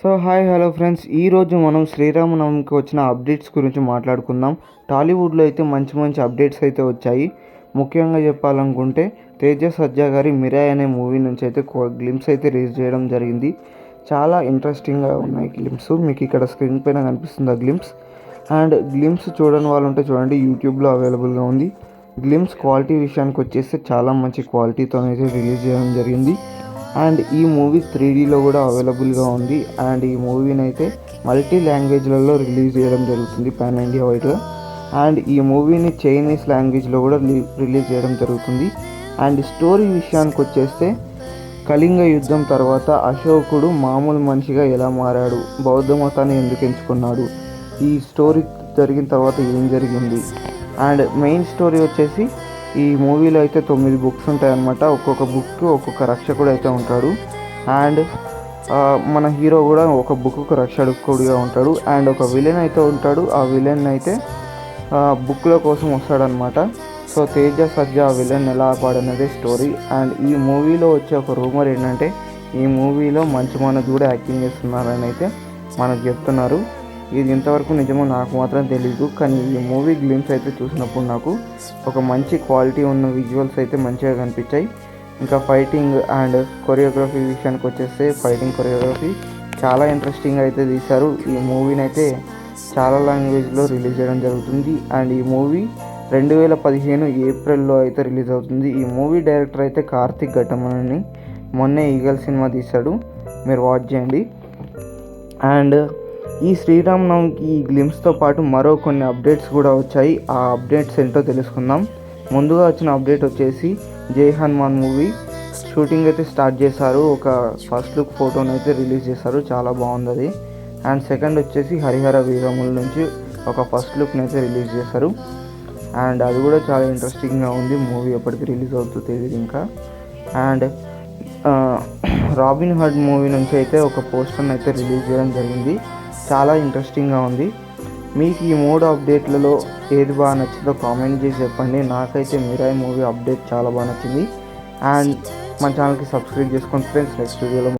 So hi hello friends, ఈరోజు మనం శ్రీరామనవమికి వచ్చిన అప్డేట్స్ గురించి మాట్లాడుకుందాం. టాలీవుడ్లో అయితే మంచి మంచి అప్డేట్స్ అయితే వచ్చాయి. ముఖ్యంగా చెప్పాలనుకుంటే తేజ సజ్జా గారి మిరాయ్ అనే మూవీ నుంచి అయితే గ్లిమ్స్ అయితే రిలీజ్ చేయడం జరిగింది. చాలా ఇంట్రెస్టింగ్గా ఉన్నాయి గ్లిమ్స్. మీకు ఇక్కడ స్క్రీన్ పైన కనిపిస్తుంది ఆ గ్లిమ్స్. అండ్ గ్లిమ్స్ చూడని వాళ్ళు ఉంటే చూడండి, యూట్యూబ్లో అవైలబుల్గా ఉంది. గ్లిమ్స్ క్వాలిటీ విషయానికి వచ్చేస్తే చాలా మంచి క్వాలిటీతో అయితే రిలీజ్ చేయడం జరిగింది. అండ్ ఈ మూవీ 3Dలో కూడా అవైలబుల్గా ఉంది. అండ్ ఈ మూవీని అయితే మల్టీ లాంగ్వేజ్లలో రిలీజ్ చేయడం జరుగుతుంది పాన్ ఇండియా వైడ్గా. అండ్ ఈ మూవీని చైనీస్ లాంగ్వేజ్లో కూడా రిలీజ్ చేయడం జరుగుతుంది. అండ్ స్టోరీ విషయానికి వచ్చేస్తే కళింగ యుద్ధం తర్వాత అశోకుడు మామూలు మనిషిగా ఎలా మారాడు, బౌద్ధ మతాన్ని ఎందుకు ఎంచుకున్నాడు, ఈ స్టోరీ జరిగిన తర్వాత ఏం జరిగింది. అండ్ మెయిన్ స్టోరీ వచ్చేసి ఈ మూవీలో అయితే 9 బుక్స్ ఉంటాయన్నమాట. ఒక్కొక్క బుక్ ఒక్కొక్క రక్షకుడు అయితే ఉంటాడు. అండ్ మన హీరో కూడా ఒక బుక్కు రక్షకుడిగా ఉంటాడు. అండ్ ఒక విలన్ అయితే ఉంటాడు. ఆ విలన్ అయితే బుక్ల కోసం వస్తాడనమాట. సో తేజ సజ్జా ఆ విలన్ ఎలా ఆపాడనేది స్టోరీ. అండ్ ఈ మూవీలో వచ్చే ఒక రూమర్ ఏంటంటే ఈ మూవీలో మంచి మనోజ్ కూడా యాక్టింగ్ చేస్తున్నారని అయితే మనకు చెప్తున్నారు. ఇది ఇంతవరకు నిజమో నాకు మాత్రం తెలీదు. కానీ ఈ మూవీ గ్లిమ్స్ అయితే చూసినప్పుడు నాకు ఒక మంచి క్వాలిటీ ఉన్న విజువల్స్ అయితే మంచిగా కనిపించాయి. ఇంకా ఫైటింగ్ అండ్ కొరియోగ్రఫీ విషయానికి వచ్చేస్తే ఫైటింగ్ కొరియోగ్రఫీ చాలా ఇంట్రెస్టింగ్ అయితే తీశారు. ఈ మూవీని అయితే చాలా లాంగ్వేజ్లో రిలీజ్ చేయడం జరుగుతుంది. అండ్ ఈ మూవీ 2015 ఏప్రిల్లో అయితే రిలీజ్ అవుతుంది. ఈ మూవీ డైరెక్టర్ అయితే కార్తిక్ ఘట్టమని మొన్నే ఈగల్ సినిమా తీశాడు, మీరు వాచ్ చేయండి. అండ్ ఈ శ్రీరామనవమికి ఈ గ్లిమ్స్తో పాటు మరో కొన్ని అప్డేట్స్ కూడా వచ్చాయి. ఆ అప్డేట్స్ ఏంటో తెలుసుకుందాం. ముందుగా వచ్చిన అప్డేట్ వచ్చేసి జై హనుమాన్ మూవీ షూటింగ్ అయితే స్టార్ట్ చేశారు. ఒక ఫస్ట్ లుక్ ఫోటోని అయితే రిలీజ్ చేశారు, చాలా బాగుంది అది. అండ్ సెకండ్ వచ్చేసి హరిహర వీరముల నుంచి ఒక ఫస్ట్ లుక్ని అయితే రిలీజ్ చేశారు. అండ్ అది కూడా చాలా ఇంట్రెస్టింగ్గా ఉంది. మూవీ ఎప్పటికి రిలీజ్ అవుతుందో తెలియదు ఇంకా. అండ్ రాబిన్ హుడ్ మూవీ నుంచి అయితే ఒక పోస్టర్ని అయితే రిలీజ్ చేయడం జరిగింది, చాలా ఇంట్రెస్టింగ్గా ఉంది. మీకు ఈ 3 అప్డేట్లలో ఏది బాగా నచ్చిందో కామెంట్ చేసి చెప్పండి. నాకైతే మిరాయ్ మూవీ అప్డేట్ చాలా బాగా నచ్చింది. అండ్ మన ఛానల్కి సబ్స్క్రైబ్ చేసుకోండి ఫ్రెండ్స్. నెక్స్ట్ వీడియోలో